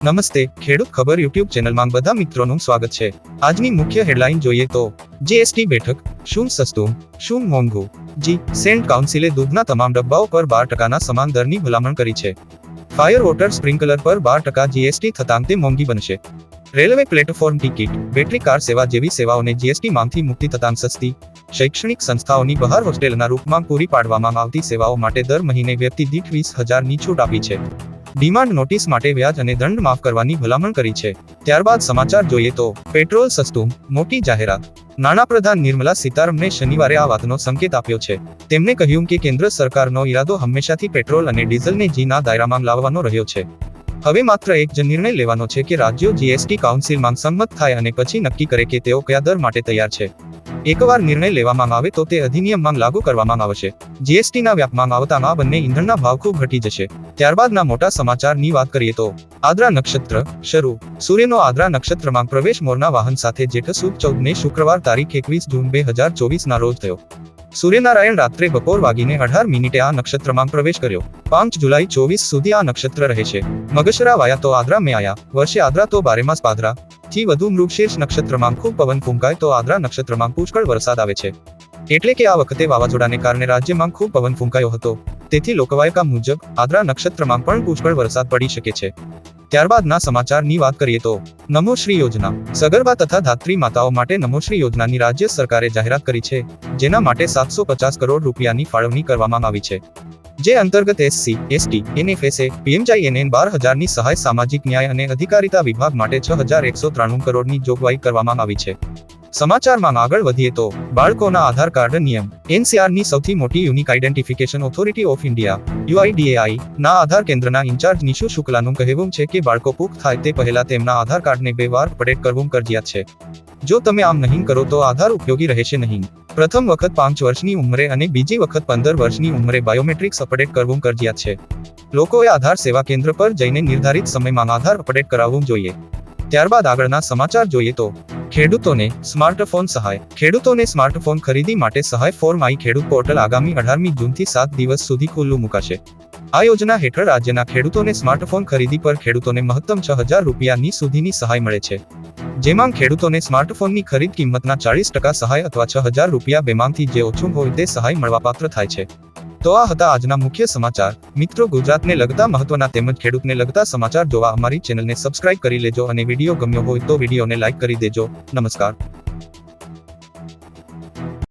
નમસ્તે, ખેડૂત ખબર યુટ્યુબ ચેનલમાં બધા મિત્રોનું સ્વાગત છે। આજની મુખ્ય હેડલાઇન જોઈએ તો જીએસટી બેઠક, શું સસ્તું, શું મોંઘું? સેન્ટ કાઉન્સિલે દૂધના તમામ ડબ્બાઓ પર 12% સમાન દરની ભલામણ કરી છે। ફાયર વોટર સ્પ્રિંકલર પર 12% જીએસટી થતાં તે મોંઘી બનશે। Railway platform ticket, battery car સેવા જેવી સેવાઓને જીએસટી માંથી મુક્તિ થતાં સસ્તી। શૈક્ષણિક સંસ્થાઓની બહાર હોસ્ટેલના રૂપમાં પૂરી પાડવામાં આવતી સેવાઓ માટે દર મહિને વ્યક્તિ દીઠ 20,000ની છૂટ આપી છે। ડિમાન્ડ નોટિસ માટે વ્યાજ અને દંડ માફ કરવાની ભલામણ કરી છે। ત્યારબાદ સમાચાર જોઈએ તો પેટ્રોલ સસ્તું, મોટી જાહેરાત। નાણાપ્રધાન નિર્મલા સીતારમણે શનિવારે આ વાતનો સંકેત આપ્યો છે। તેમણે કહ્યું કે કેન્દ્ર સરકારનો ઈરાદો હંમેશાથી પેટ્રોલ અને ડીઝલને જીના દાયરામાં લાવવાનો રહ્યો છે। હવે માત્ર એક જ નિર્ણય લેવાનો છે કે રાજ્યો જીએસટી કાઉન્સિલમાં સંમત થાય અને પછી નક્કી કરે કે તેઓ કયા દર માટે તૈયાર છે। એકવાર નિર્ણય લેવામાં આવે તો તે અધિનિયમમાં લાગુ કરવામાં આવશે। જીએસટીના વ્યાપમાં આવતા આ બંને ઈંધણના ભાવ ખૂબ ઘટી જશે। ત્યારબાદના મોટા સમાચારની વાત કરીએ તો આદ્રા નક્ષત્ર શરૂ। સૂર્યનો આદ્રા નક્ષત્રમાં પ્રવેશ મોરના વાહન સાથે જેઠ સુદ 14ને શુક્રવાર તારીખ 21 જૂન 2024ના રોજ થયો। સૂર્યનારાયણ રાત્રે બપોર વાગીને 18 આ નક્ષત્રમાં પ્રવેશ કર્યો। 5 જુલાઈ 24 સુધી આ નક્ષત્ર રહેશે। મગશરા વાયા તો આદ્રા મેં આયા, વર્ષે આદ્રા તો બારેમાસ પાદરા। થી વધુ મૃગશીર્ષ નક્ષત્રમાં ખૂબ પવન ફૂંકાય તો આદ્રા નક્ષત્રમાં પુષ્કળ વરસાદ આવે છે। એટલે કે આ વખતે વાવાઝોડાને કારણે રાજ્યમાં ખૂબ પવન ફૂંકાયો હતો, તેથી લોકવાયકા મુજબ આદ્રા નક્ષત્રમાં પણ પુષ્કળ વરસાદ પડી શકે છે। ત્યારબાદના સમાચારની વાત કરીએ તો નમોશ્રી યોજના, સગર્ભા તથા ધાત્રી માતાઓ માટે નમોશ્રી યોજનાની રાજ્ય સરકારે જાહેરાત કરી છે, જેના માટે 750 કરોડ રૂપિયાની ફાળવણી કરવામાં આવી છે। જે અંતર્ગત એસસી, એસટી, એનએફએસએ, પીએમજાઈએનએન 12,000ની સહાય, સામાજિક ન્યાય અને અધિકારિતા વિભાગ માટે 6,193 કરોડની જોગવાઈ કરવામાં આવી છે। સમાચારમાં આગળ વધીએ તો બાળકોના આધાર કાર્ડ નિયમ, એનસીઆરની સૌથી મોટી unique identification authority of India UIDAI ના આધાર કેન્દ્રના ઇન્ચાર્જ નિશુ શુક્લાનું કહેવું છે કે બાળકો પુખ્ત થાય તે પહેલા તેમના આધાર કાર્ડને 2 વાર અપડેટ કરવું ફરજિયાત છે। જો તમે આમ નહીં કરો તો આધાર ઉપયોગી રહેશે નહીં। પ્રથમ વખત 5 વર્ષની ઉંમરે અને બીજી વખત 15 વર્ષની ઉંમરે બાયોમેટ્રિક્સ અપડેટ કરવું ફરજિયાત છે। લોકોએ આધાર સેવા કેન્દ્ર પર જઈને નિર્ધારિત સમયમાં આધાર અપડેટ કરાવવું જોઈએ। ત્યારબાદ આગળના સમાચાર જોઈએ તો ખેડૂતોને સ્માર્ટફોન સહાય। ખેડૂતોને સ્માર્ટફોન ખરીદી માટે સહાય ફોર માય ખેડૂત પોર્ટલ આગામી 18મી જૂનથી 7 દિવસ સુધી ખુલ્લું મુકાશે। આ યોજના હેઠળ રાજ્યના ખેડૂતોને સ્માર્ટફોન ખરીદી પર ખેડૂતોને મહત્તમ 6,000 રૂપિયાની સુધીની સહાય મળે છે, જેમાં ખેડૂતોને સ્માર્ટફોનની ખરીદ કિંમતના 40% સહાય અથવા 6,000 રૂપિયા બેમાંથી જે ઓછું હોય તે સહાય મળવાપાત્ર થાય છે। તો આ હતા આજના મુખ્ય સમાચાર। મિત્રો, ગુજરાતને લગતા મહત્વના તેમજ ખેડૂતને લગતા સમાચાર જોવા અમારી ચેનલને સબસ્ક્રાઇબ કરી લેજો અને વિડીયો ગમ્યો હોય તો વિડીયોને લાઇક કરી દેજો। નમસ્કાર।